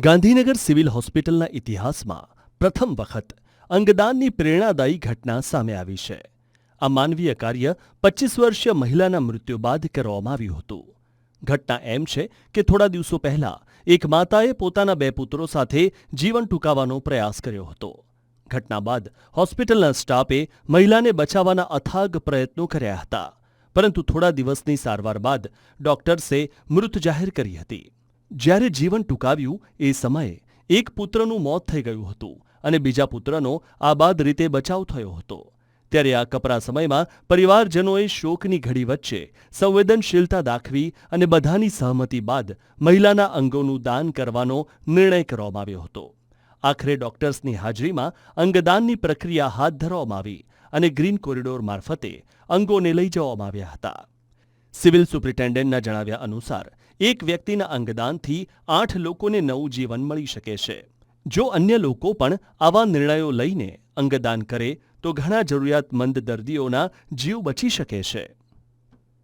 Gandhinagar civil હોસ્પિટલના ઇતિહાસમાં પ્રથમ વખત અંગદાનની પ્રેરણાદાયી ઘટના સામે આવી છે. આ માનવીય કાર્ય 25 વર્ષીય મહિલાના મૃત્યુ બાદ કરવામાં આવ્યું હતું. ઘટના એમ છે કે થોડા દિવસો પહેલા એક માતાએ પોતાના 2 પુત્રો સાથે જીવન ટૂંકાવવાનો પ્રયાસ કર્યો હતો. ઘટના બાદ હોસ્પિટલના સ્ટાફે મહિલાને બચાવવાના અથાગ પ્રયત્નો કર્યા હતા, પરંતુ થોડા દિવસની સારવાર બાદ ડોક્ટર્સે મૃત જાહેર કરી હતી. જ્યારે જીવન ટૂંકાવ્યું એ સમયે એક પુત્રનું મોત થઈ ગયું હતું અને બીજા પુત્રનો આબાદ રીતે બચાવ થયો હતો. ત્યારે આ કપરા સમયમાં પરિવારજનોએ શોકની ઘડી વચ્ચે સંવેદનશીલતા દાખવી અને બધાની સહમતિ બાદ મહિલાના અંગોનું દાન કરવાનો નિર્ણય કરવામાં આવ્યો હતો. આખરે ડોક્ટર્સની હાજરીમાં અંગદાનની પ્રક્રિયા હાથ ધરવામાં આવી અને ગ્રીન કોરિડોર મારફતે અંગોને લઈ જવામાં આવ્યા હતા. સિવિલ સુપ્રિન્ટેન્ડન્ટના જણાવ્યા અનુસાર એક વ્યક્તિના અંગદાનથી 8 લોકોને નવું જીવન મળી શકે છે. જો અન્ય લોકો પણ આવા નિર્ણયો લઈને અંગદાન કરે તો ઘણા જરૂરિયાતમંદ દર્દીઓના જીવ બચી શકે છે.